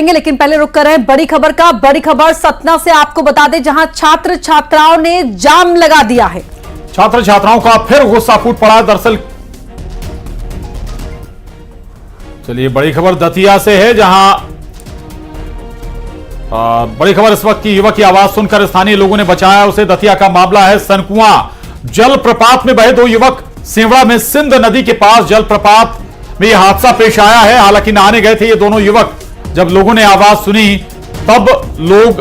लेकिन पहले रुक कर रहे हैं बड़ी खबर का। बड़ी खबर सतना से आपको बता दें, जहां छात्र छात्राओं ने जाम लगा दिया है। छात्र छात्राओं का फिर गुस्सा फूट पड़ा। दरअसल चलिए बड़ी खबर दतिया से है, जहां बड़ी खबर इस वक्त की युवक की आवाज सुनकर स्थानीय लोगों ने बचाया उसे। दतिया का मामला है सनकुआ जलप्रपात में बहे दो युवक। सेवड़ा में सिंध नदी के पास जलप्रपात में यह हादसा पेश आया है। हालांकि नहाने गए थे ये दोनों युवक। जब लोगों ने आवाज सुनी तब लोग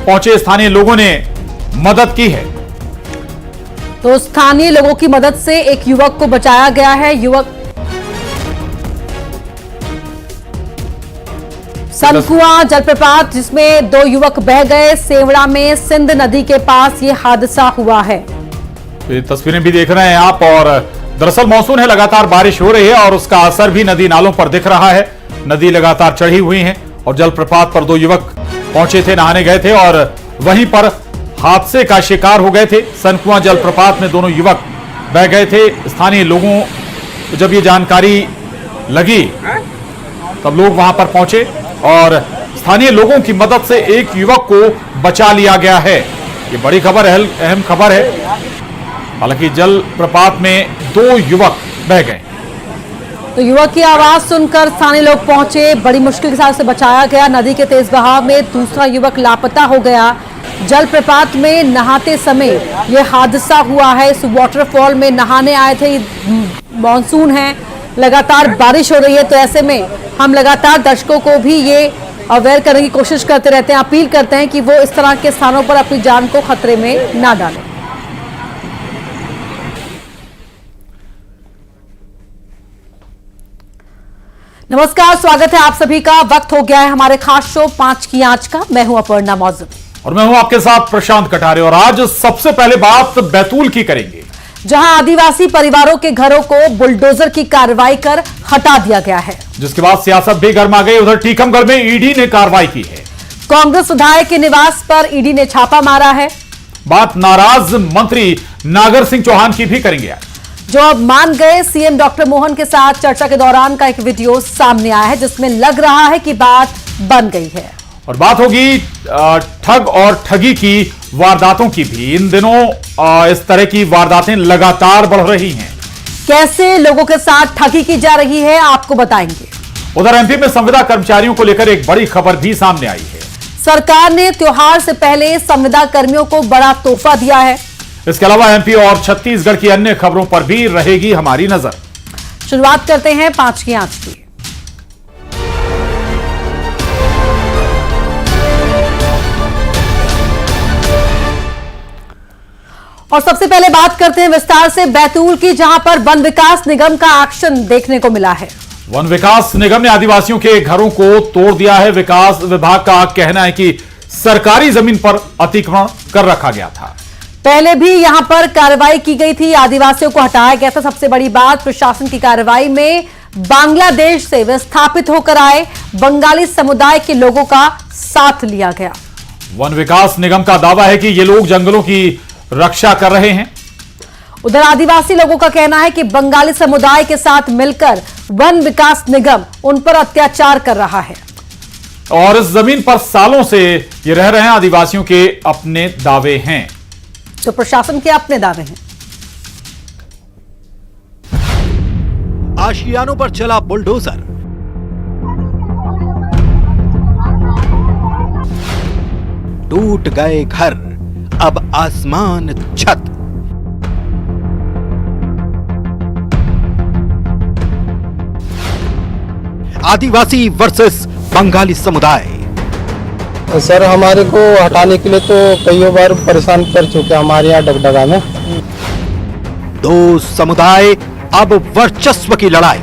पहुंचे, स्थानीय लोगों ने मदद की है। तो स्थानीय लोगों की मदद से एक युवक को बचाया गया है। युवक सनकुआ जलप्रपात जिसमें दो युवक बह गए। सेवड़ा में सिंध नदी के पास ये हादसा हुआ है। ये तस्वीरें भी देख रहे हैं आप। और दरअसल मॉनसून है, लगातार बारिश हो रही है और उसका असर भी नदी नालों पर दिख रहा है। नदी लगातार चढ़ी हुई है और जलप्रपात पर दो युवक पहुंचे थे, नहाने गए थे और वहीं पर हादसे का शिकार हो गए थे। सनकुआ जलप्रपात में दोनों युवक बह गए थे। स्थानीय लोगों को जब ये जानकारी लगी तब लोग वहां पर पहुंचे और स्थानीय लोगों की मदद से एक युवक को बचा लिया गया है। ये बड़ी खबर है, अहम खबर है। हालांकि जलप्रपात में दो युवक बह गए। तो युवक की आवाज सुनकर स्थानीय लोग पहुंचे। बड़ी मुश्किल के साथ उसे बचाया गया। नदी के तेज बहाव में दूसरा युवक लापता हो गया। जलप्रपात में नहाते समय यह हादसा हुआ है। इस वाटरफॉल में नहाने आए थे। मॉनसून है, लगातार बारिश हो रही है, तो ऐसे में हम लगातार दर्शकों को भी ये अवेयर करने की कोशिश करते रहते हैं, अपील करते हैं कि वो इस तरह के स्थानों पर अपनी जान को खतरे में ना डालें। नमस्कार, स्वागत है आप सभी का। वक्त हो गया है हमारे खास शो 5 की आंच का। मैं हूं अपर्णा मौजूद और मैं हूं आपके साथ प्रशांत कटारे। और आज सबसे पहले बात बैतूल की करेंगे, जहां आदिवासी परिवारों के घरों को बुलडोजर की कार्रवाई कर हटा दिया गया है, जिसके बाद सियासत भी गर्मा गई। उधर टीकमगढ़ में ईडी ने कार्रवाई की है। कांग्रेस विधायक के निवास पर ईडी ने छापा मारा है। बात नाराज मंत्री नागर सिंह चौहान की भी करेंगे आज, जो अब मान गए। सीएम डॉक्टर मोहन के साथ चर्चा के दौरान का एक वीडियो सामने आया है जिसमें लग रहा है कि बात बन गई है। और बात होगी ठग और ठगी की वारदातों की भी। इन दिनों इस तरह की वारदातें लगातार बढ़ रही हैं। कैसे लोगों के साथ ठगी की जा रही है आपको बताएंगे। उधर एमपी में संविदा कर्मचारियों को लेकर एक बड़ी खबर भी सामने आई है। सरकार ने त्योहार से पहले संविदा कर्मियों को बड़ा तोहफा दिया है। इसके अलावा एमपी और छत्तीसगढ़ की अन्य खबरों पर भी रहेगी हमारी नजर। शुरुआत करते हैं 5 की आंच की। और सबसे पहले बात करते हैं विस्तार से बैतूल की, जहां पर वन विकास निगम का एक्शन देखने को मिला है। वन विकास निगम ने आदिवासियों के घरों को तोड़ दिया है। विकास विभाग का कहना है कि सरकारी जमीन पर अतिक्रमण कर रखा गया था। पहले भी यहां पर कार्रवाई की गई थी, आदिवासियों को हटाया गया था। सबसे बड़ी बात, प्रशासन की कार्रवाई में बांग्लादेश से विस्थापित होकर आए बंगाली समुदाय के लोगों का साथ लिया गया। वन विकास निगम का दावा है कि ये लोग जंगलों की रक्षा कर रहे हैं। उधर आदिवासी लोगों का कहना है कि बंगाली समुदाय के साथ मिलकर वन विकास निगम उन पर अत्याचार कर रहा है और इस जमीन पर सालों से ये रह रहे हैं। आदिवासियों के अपने दावे हैं, तो प्रशासन के अपने दावे हैं। आशियानों पर चला बुलडोजर, टूट गए घर, अब आसमान छत। आदिवासी वर्सेस बंगाली समुदाय। सर, हमारे को हटाने के लिए तो कई बार परेशान कर चुके हैं हमारे यहाँ डगडगा में। दो समुदाय अब वर्चस्व की लड़ाई।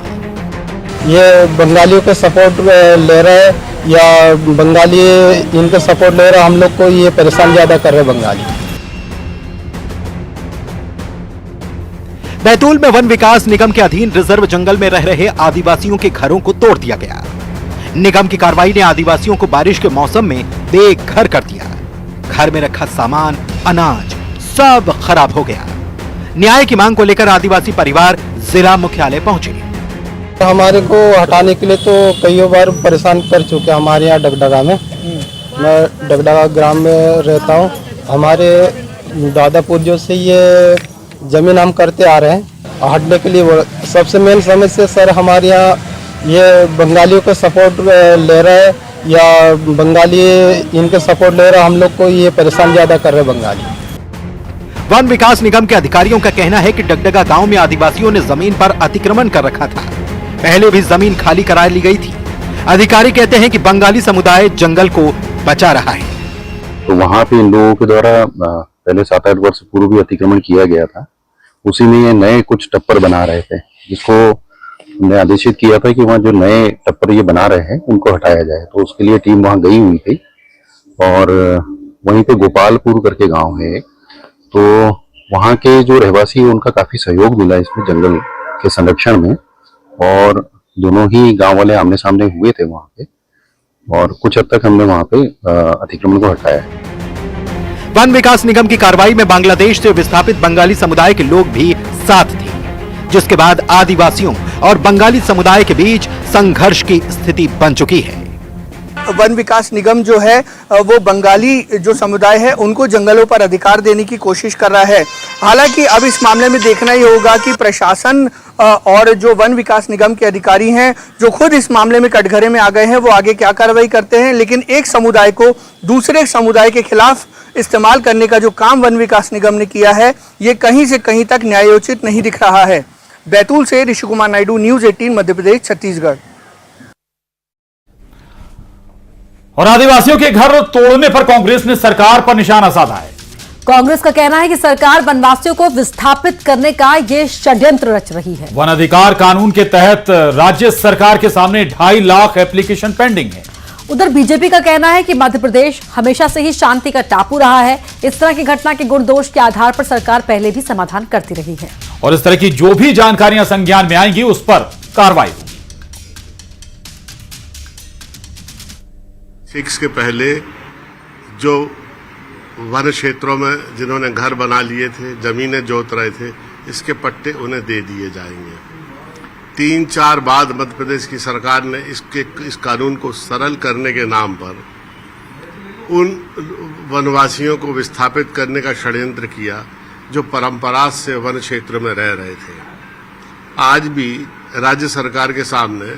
ये बंगालियों का सपोर्ट ले रहे हैं या बंगाली इनका सपोर्ट ले रहे हैं। हम लोग को ये परेशान ज्यादा कर रहे हैं बंगाली। बैतूल में वन विकास निगम के अधीन रिजर्व जंगल में रह रहे आदिवासियों के घरों को तोड़ दिया गया। निगम की कार्रवाई ने आदिवासियों को बारिश के मौसम में बेघर कर दिया। घर में रखा सामान, अनाज सब खराब हो गया। न्याय की मांग को लेकर आदिवासी परिवार जिला मुख्यालय पहुंचे। हमारे को हटाने के लिए तो कई बार परेशान कर चुके हैं। हमारे यहाँ डगडगा में, मैं डगडगा ग्राम में रहता हूँ। हमारे दादा पूर्वजों से ये जमीन हम करते आ रहे हैं। हटने के लिए सबसे मेन समस्या सर हमारे यहाँ ये बंगालियों का सपोर्ट ले रहा है या बंगाली इनका सपोर्ट ले रहा है। हम लोग को ये परेशान ज़्यादा कर रहे हैं बंगाली। वन विकास निगम के अधिकारियों का कहना है कि डगडगा गांव में आदिवासियों ने जमीन पर अतिक्रमण कर रखा था। पहले भी जमीन खाली करा ली गई थी। अधिकारी कहते हैं कि बंगाली समुदाय जंगल को बचा रहा है। तो वहाँ पे इन लोगों के द्वारा पहले 7-8 वर्ष पूर्व भी अतिक्रमण किया गया था। उसी में ये नए कुछ टप्पर बना रहे थे, जिसको हमने आदेशित किया था कि वहाँ जो नए टप्पर ये बना रहे हैं उनको हटाया जाए। तो उसके लिए टीम वहाँ गई हुई थी और वहीं पे गोपालपुर करके गांव है, तो वहाँ के जो रहवासी है उनका काफी सहयोग मिला इसमें जंगल के संरक्षण में, और दोनों ही गांव वाले आमने सामने हुए थे वहाँ पे, और कुछ हद तक हमने वहाँ पे अतिक्रमण को हटाया है। वन विकास निगम की कार्रवाई में बांग्लादेश से विस्थापित बंगाली समुदाय के लोग भी साथ थे, जिसके बाद आदिवासियों और बंगाली समुदाय के बीच संघर्ष की स्थिति बन चुकी है। वन विकास निगम जो है वो बंगाली जो समुदाय है उनको जंगलों पर अधिकार देने की कोशिश कर रहा है। हालांकि अब इस मामले में देखना ही होगा कि प्रशासन और जो वन विकास निगम के अधिकारी हैं जो खुद इस मामले में कटघरे में आ गए हैं वो आगे क्या कार्रवाई करते हैं। लेकिन एक समुदाय को दूसरे समुदाय के खिलाफ इस्तेमाल करने का जो काम वन विकास निगम ने किया है ये कहीं से कहीं तक न्यायोचित नहीं दिख रहा है। बैतूल से ऋषि कुमार नायडू, न्यूज़ 18 मध्य प्रदेश छत्तीसगढ़। और आदिवासियों के घर तोड़ने पर कांग्रेस ने सरकार पर निशाना साधा है। कांग्रेस का कहना है कि सरकार वनवासियों को विस्थापित करने का ये षड्यंत्र रच रही है। वन अधिकार कानून के तहत राज्य सरकार के सामने 2.5 लाख एप्लीकेशन पेंडिंग है। उधर बीजेपी का कहना है कि मध्य प्रदेश हमेशा से ही शांति का टापू रहा है। इस तरह की घटना के गुण दोष के आधार पर सरकार पहले भी समाधान करती रही है और इस तरह की जो भी जानकारियां संज्ञान में आएंगी उस पर कार्रवाई होगी। 6 के पहले जो वन क्षेत्रों में जिन्होंने घर बना लिए थे, जमीनें जोत रहे थे, इसके पट्टे उन्हें दे दिए जाएंगे। 3-4 बाद मध्य प्रदेश की सरकार ने इस कानून को सरल करने के नाम पर उन वनवासियों को विस्थापित करने का षड्यंत्र किया जो परंपरा से वन क्षेत्र में रह रहे थे। आज भी राज्य सरकार के सामने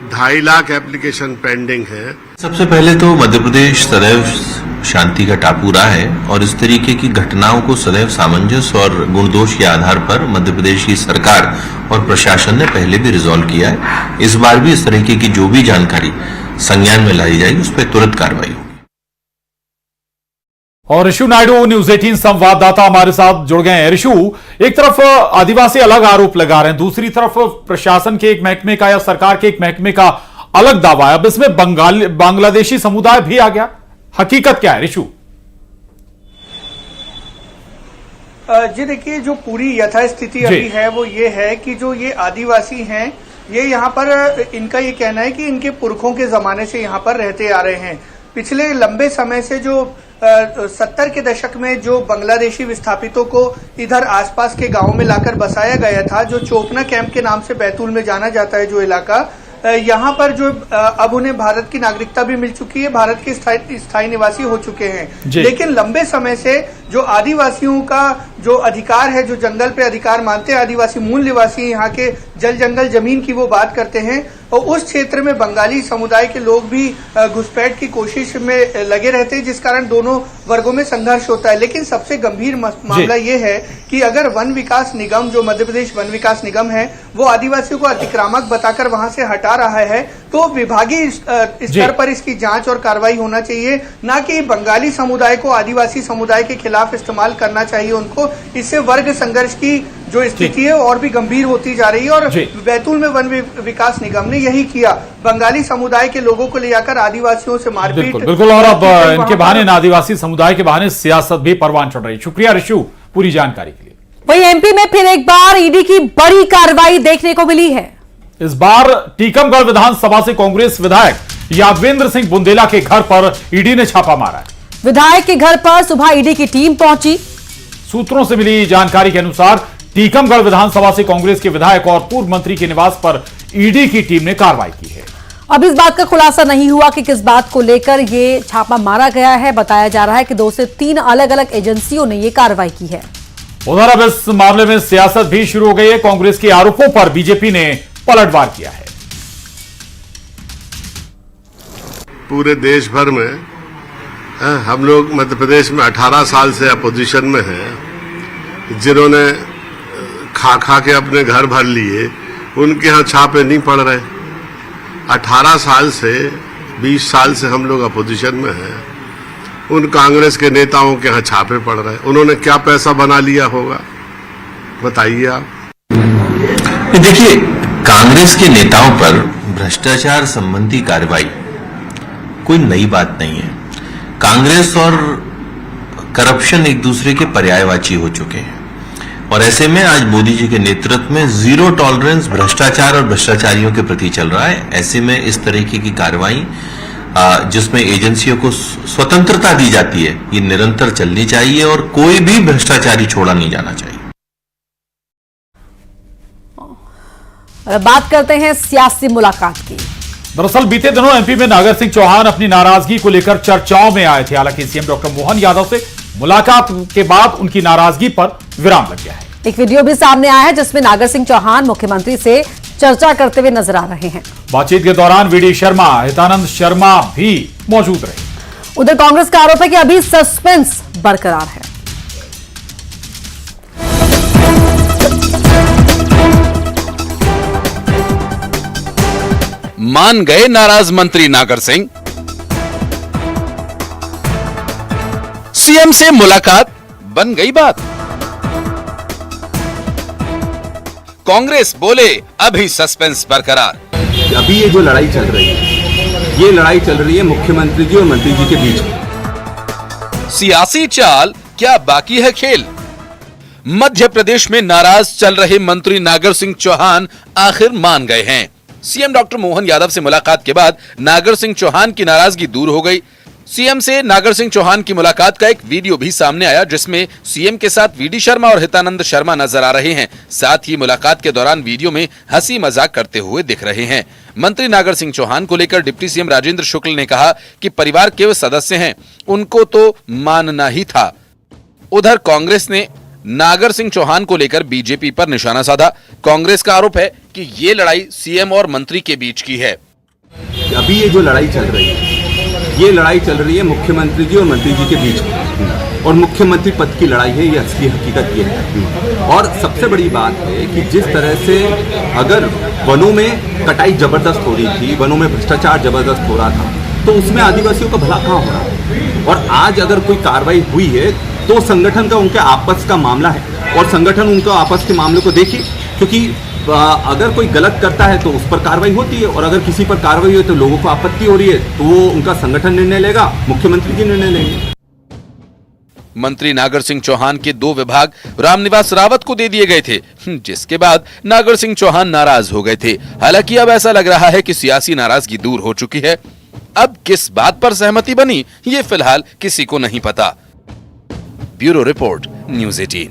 2.5 लाख एप्लीकेशन पेंडिंग है। सबसे पहले तो मध्य प्रदेश सदैव शांति का टापू रहा है और इस तरीके की घटनाओं को सदैव सामंजस्य और गुणदोष के आधार पर मध्य प्रदेश की सरकार और प्रशासन ने पहले भी रिजॉल्व किया है। इस बार भी इस तरीके की जो भी जानकारी संज्ञान में लाई जाएगी उस पर तुरंत कार्रवाई होगी। और ऋषु नायडू, न्यूज़ 18 संवाददाता हमारे साथ जुड़ गए हैं। ऋषु, एक तरफ आदिवासी अलग आरोप लगा रहे हैं, दूसरी तरफ प्रशासन के एक महकमे का या सरकार के एक महकमे का अलग दावा है। अब इसमें बांग्लादेशी समुदाय भी आ गया, हकीकत क्या है ऋषु? जी देखिए, जो पूरी यथास्थिति अभी है वो ये है कि जो ये आदिवासी हैं ये यहाँ पर, इनका ये कहना है कि इनके पुरखों के जमाने से यहाँ पर रहते आ रहे हैं। पिछले लंबे समय से जो 70 के दशक में जो बांग्लादेशी विस्थापितों को इधर आसपास के गांवों में लाकर बसाया गया था, जो चोपना कैंप के नाम से बैतूल में जाना जाता है जो इलाका, यहाँ पर जो अब उन्हें भारत की नागरिकता भी मिल चुकी है, भारत के स्थायी निवासी हो चुके हैं। लेकिन लंबे समय से जो आदिवासियों का जो अधिकार है, जो जंगल पे अधिकार मानते हैं आदिवासी मूल निवासी, यहाँ के जल जंगल जमीन की वो बात करते हैं, और उस क्षेत्र में बंगाली समुदाय के लोग भी घुसपैठ की कोशिश में लगे रहते हैं, जिस कारण दोनों वर्गों में संघर्ष होता है। लेकिन सबसे गंभीर मामला ये है कि अगर वन विकास निगम, जो मध्य प्रदेश वन विकास निगम है, वो आदिवासियों को अतिक्रामक बताकर वहां से हटा रहा है, तो विभागीय स्तर पर इसकी जांच और कार्रवाई होना चाहिए, ना कि बंगाली समुदाय को आदिवासी समुदाय के खिलाफ इस्तेमाल करना चाहिए उनको। इससे वर्ग संघर्ष की जो स्थिति है और भी गंभीर होती जा रही है। और बैतूल में वन विकास निगम ने यही किया, बंगाली समुदाय के लोगों को ले जाकर आदिवासियों से मारपीट। बिल्कुल, और अब इनके बहाने, आदिवासी समुदाय के बहाने सियासत भी परवान चढ़ रही। शुक्रिया ऋषु पूरी जानकारी के लिए। वहीं एमपी में फिर एक बार ईडी की बड़ी कार्रवाई देखने को मिली है। इस बार टीकमगढ़ विधानसभा से कांग्रेस विधायक यादवेंद्र सिंह बुंदेला के घर पर ईडी ने छापा मारा है। विधायक के घर पर सुबह ईडी की टीम पहुंची। सूत्रों से मिली जानकारी के अनुसार टीकमगढ़ विधानसभा से कांग्रेस के विधायक और पूर्व मंत्री के निवास पर ईडी की टीम ने कार्रवाई की है। अब इस बात का खुलासा नहीं हुआ कि किस बात को लेकर ये छापा मारा गया है। बताया जा रहा है कि 2 से 3 अलग अलग एजेंसियों ने ये कार्रवाई की है। उधर अब इस मामले में सियासत भी शुरू हो गई है। कांग्रेस के आरोपों पर बीजेपी ने पलटवार किया है। पूरे देश भर में हम लोग मध्य प्रदेश में 18 साल से अपोजिशन में हैं, जिन्होंने खा के अपने घर भर लिए, उनके यहाँ छापे नहीं पड़ रहे। 18 साल से 20 साल से हम लोग अपोजिशन में हैं, उन कांग्रेस के नेताओं के यहाँ छापे पड़ रहे। उन्होंने क्या पैसा बना लिया होगा, बताइए आप। देखिए, कांग्रेस के नेताओं पर भ्रष्टाचार संबंधी कार्रवाई कोई नई बात नहीं है। कांग्रेस और करप्शन एक दूसरे के पर्यायवाची हो चुके हैं और ऐसे में आज मोदी जी के नेतृत्व में जीरो टॉलरेंस भ्रष्टाचार और भ्रष्टाचारियों के प्रति चल रहा है। ऐसे में इस तरीके की कार्रवाई जिसमें एजेंसियों को स्वतंत्रता दी जाती है, ये निरंतर चलनी चाहिए और कोई भी भ्रष्टाचारी छोड़ा नहीं जाना चाहिए। बात करते हैं सियासी मुलाकात की। दरअसल बीते दिनों एमपी में नागर सिंह चौहान अपनी नाराजगी को लेकर चर्चाओं में आए थे। हालांकि सीएम डॉक्टर मोहन यादव से मुलाकात के बाद उनकी नाराजगी पर विराम लग गया है। एक वीडियो भी सामने आया है जिसमें नागर सिंह चौहान मुख्यमंत्री से चर्चा करते हुए नजर आ रहे हैं। बातचीत के दौरान वीडी शर्मा, हितानंद शर्मा भी मौजूद रहे। उधर कांग्रेस का आरोप है कि अभी सस्पेंस बरकरार है। मान गए नाराज मंत्री नागर सिंह। सीएम से मुलाकात बन गई बात। कांग्रेस बोले अभी सस्पेंस बरकरार। अभी ये जो लड़ाई चल रही है, ये लड़ाई चल रही है मुख्यमंत्री जी और मंत्री जी के बीच में। सियासी चाल क्या बाकी है खेल? मध्य प्रदेश में नाराज चल रहे मंत्री नागर सिंह चौहान आखिर मान गए हैं। सीएम डॉक्टर मोहन यादव से मुलाकात के बाद नागर सिंह चौहान की नाराजगी दूर हो गई। सीएम से नागर सिंह चौहान की मुलाकात का एक वीडियो भी सामने आया जिसमें सीएम के साथ वीडी शर्मा और हितानंद शर्मा नजर आ रहे हैं। साथ ही मुलाकात के दौरान वीडियो में हंसी मजाक करते हुए दिख रहे हैं। मंत्री नागर सिंह चौहान को लेकर डिप्टी सीएम राजेंद्र शुक्ल ने कहा कि परिवार के वे सदस्य हैं, उनको तो मानना ही था। उधर कांग्रेस ने नागर सिंह चौहान को लेकर बीजेपी पर निशाना साधा। कांग्रेस का आरोप है कि ये लड़ाई सीएम और मंत्री के बीच की है। अभी ये जो लड़ाई चल रही है, ये लड़ाई चल रही है मुख्यमंत्री जी और मंत्री जी के बीच में, और मुख्यमंत्री पद की लड़ाई है, ये असली हकीकत ये है। और सबसे बड़ी बात है कि जिस तरह से अगर वनों में कटाई जबरदस्त हो रही थी, वनों में भ्रष्टाचार जबरदस्त हो रहा था, तो उसमें आदिवासियों का भला कहाँ हो रहा है? और आज अगर कोई कार्रवाई हुई है तो संगठन का उनके आपस का मामला है और संगठन उनका आपस के मामले को देखे, क्योंकि अगर कोई गलत करता है तो उस पर कार्रवाई होती है और अगर किसी पर कार्रवाई हो तो लोगों को आपत्ति हो रही है तो वो उनका संगठन निर्णय लेगा, मुख्यमंत्री जी निर्णय लेंगे। मंत्री नागर सिंह चौहान के 2 विभाग रामनिवास रावत को दे दिए गए थे, जिसके बाद नागर सिंह चौहान नाराज हो गए थे। हालांकि अब ऐसा लग रहा है कि सियासी नाराजगी दूर हो चुकी है। अब किस बात पर सहमति बनी, ये फिलहाल किसी को नहीं पता। Bureau report, news 18।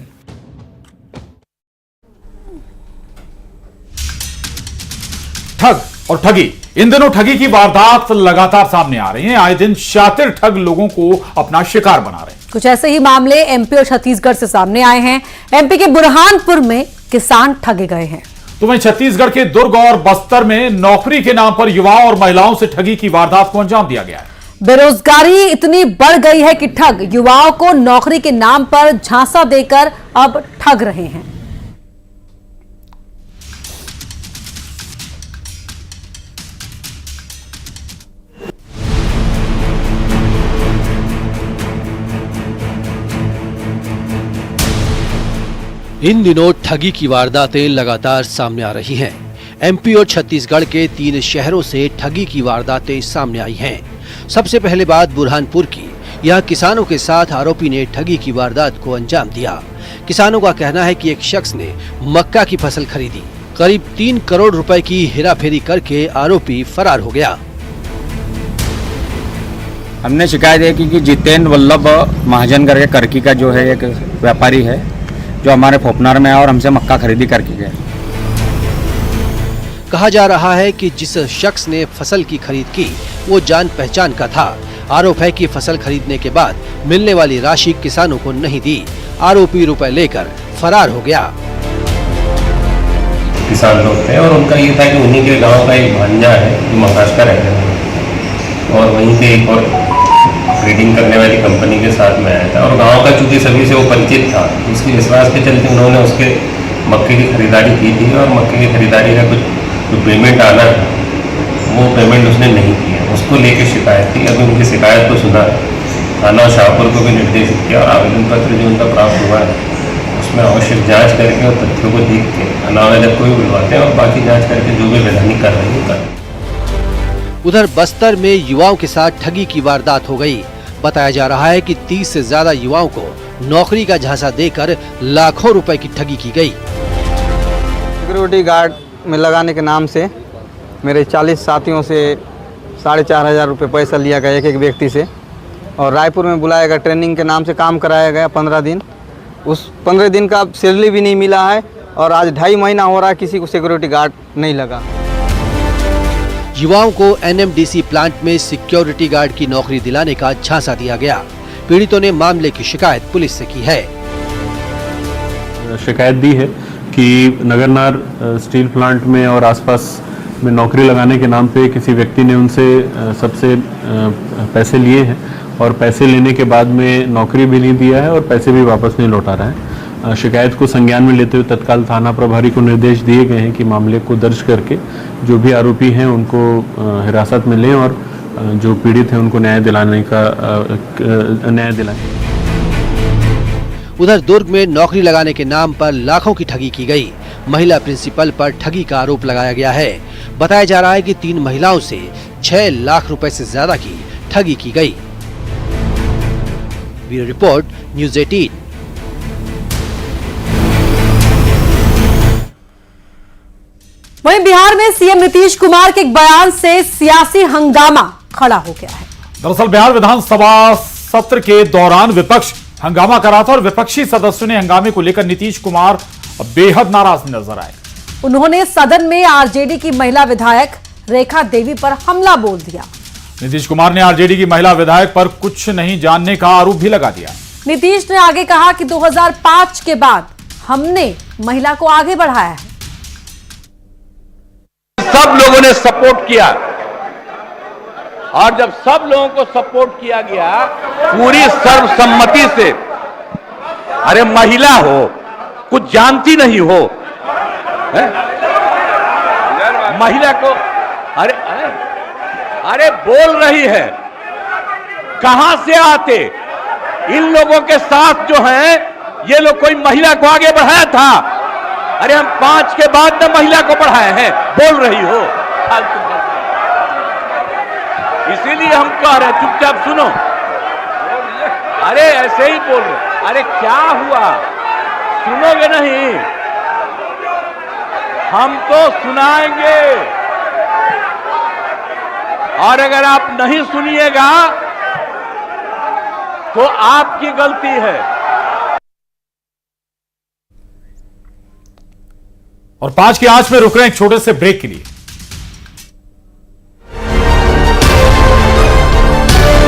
ठग और ठगी। इन दिनों ठगी की वारदात लगातार सामने आ रही हैं। आए दिन शातिर ठग लोगों को अपना शिकार बना रहे हैं। कुछ ऐसे ही मामले एमपी और छत्तीसगढ़ से सामने आए हैं। एमपी के बुरहानपुर में किसान ठगे गए हैं। तो वहीं छत्तीसगढ़ के दुर्ग और बस्तर में नौकरी के नाम पर युवाओं और महिलाओं से ठगी की वारदात को अंजाम दिया गया है। बेरोजगारी इतनी बढ़ गई है कि ठग युवाओं को नौकरी के नाम पर झांसा देकर अब ठग रहे हैं। इन दिनों ठगी की वारदातें लगातार सामने आ रही हैं। एमपी और छत्तीसगढ़ के 3 शहरों से ठगी की वारदातें सामने आई हैं। सबसे पहले बात बुरहानपुर की। यह किसानों के साथ आरोपी ने ठगी की वारदात को अंजाम दिया। किसानों का कहना है कि एक शख्स ने मक्का की फसल खरीदी, करीब 3 करोड़ रुपए की हेराफेरी करके आरोपी फरार हो गया। हमने शिकायत है कि जितेंद्र वल्लभ महाजन करके करकी का जो है एक व्यापारी है जो हमारे फोपनार में है और हमसे मक्का खरीदी करके गए। कहा जा रहा है कि जिस शख्स ने फसल की खरीद की वो जान पहचान का था। आरोप है कि फसल खरीदने के बाद मिलने वाली राशि किसानों को नहीं दी। आरोपी रुपए लेकर फरार हो गया। किसान लोग थे और उनका ये था कि उन्हीं के गांव का एक भांजा है जो महाराष्ट्र रहते थे और वहीं पे एक और ट्रेडिंग करने वाली कंपनी के साथ में आया था और गांव का चूंकि सभी से वो परिचित था, उसके विश्वास के चलते उन्होंने उसके मक्के की खरीदारी की थी और मक्के की खरीदारी का कुछ जो पेमेंट आना है वो पेमेंट उसने नहीं किया। उसको लेके शिकायत थी। अभी उनकी शिकायत को सुना थाना और शाहपुर को भी निर्देशित किया और आवेदन पत्र जो उनका प्राप्त हुआ है उसमें आवश्यक जांच करके और तथ्यों को देख के अनावश्यक कोई बुलवाते हैं और बाकी जांच करके जो भी वैधानिक कार्रवाई करें। उधर बस्तर में युवाओं के साथ ठगी की वारदात हो गई। बताया जा रहा है कि 30 से ज्यादा युवाओं को नौकरी का झांसा देकर लाखों रुपए की ठगी की गई। सिक्योरिटी गार्ड में लगाने के नाम से मेरे 40 साथियों से 4,500 रुपये पैसा लिया गया एक व्यक्ति से और रायपुर में बुलाया गया। ट्रेनिंग के नाम से काम कराया गया 15 दिन। उस 15 दिन का सैलरी भी नहीं मिला है और आज 2.5 महीना हो रहा है किसी को सिक्योरिटी गार्ड नहीं लगा। युवाओं को एनएमडीसी प्लांट में सिक्योरिटी गार्ड की नौकरी दिलाने का झांसा दिया गया। पीड़ितों ने मामले की शिकायत पुलिस से की है। शिकायत दी है कि नगरनार स्टील प्लांट में और आसपास में नौकरी लगाने के नाम पे किसी व्यक्ति ने उनसे सबसे पैसे लिए हैं और पैसे लेने के बाद में नौकरी भी नहीं दिया है और पैसे भी वापस नहीं लौटा रहा है। शिकायत को संज्ञान में लेते हुए तत्काल थाना प्रभारी को निर्देश दिए गए हैं कि मामले को दर्ज करके जो भी आरोपी हैं उनको हिरासत में लें और जो पीड़ित हैं उनको न्याय दिलाएं। उधर दुर्ग में नौकरी लगाने के नाम पर लाखों की ठगी की गई। महिला प्रिंसिपल पर ठगी का आरोप लगाया गया है। बताया जा रहा है कि 3 महिलाओं से 6 लाख रुपए से ज्यादा की ठगी की गई। Bureau report, news 18। वहीं बिहार में सीएम नीतीश कुमार के एक बयान से सियासी हंगामा खड़ा हो गया है। दरअसल बिहार विधानसभा सत्र के दौरान विपक्ष हंगामा कर रहा था और विपक्षी सदस्यों ने हंगामे को लेकर नीतीश कुमार बेहद नाराज नजर आए। उन्होंने सदन में आरजेडी की महिला विधायक रेखा देवी पर हमला बोल दिया। नीतीश कुमार ने आरजेडी की महिला विधायक पर कुछ नहीं जानने का आरोप भी लगा दिया। नीतीश ने आगे कहा कि 2005 के बाद हमने महिला को आगे बढ़ाया है। सब लोगों ने सपोर्ट किया और जब सब लोगों को सपोर्ट किया गया पूरी सर्वसम्मति से, अरे महिला हो, कुछ जानती नहीं हो, महिला को अरे अरे अरे बोल रही है, कहां से आते इन लोगों के साथ जो हैं ये लोग कोई महिला को आगे बढ़ाया था? अरे हम 5 के बाद न महिला को बढ़ाए हैं, बोल रही हो फालतू। इसीलिए हम कह रहे हैं चुपचाप सुनो। अरे ऐसे ही बोल रहे, अरे क्या हुआ, सुनोगे नहीं? हम तो सुनाएंगे और अगर आप नहीं सुनिएगा तो आपकी गलती है। और 5 की आंच में रुक रहे हैं एक छोटे से ब्रेक के लिए।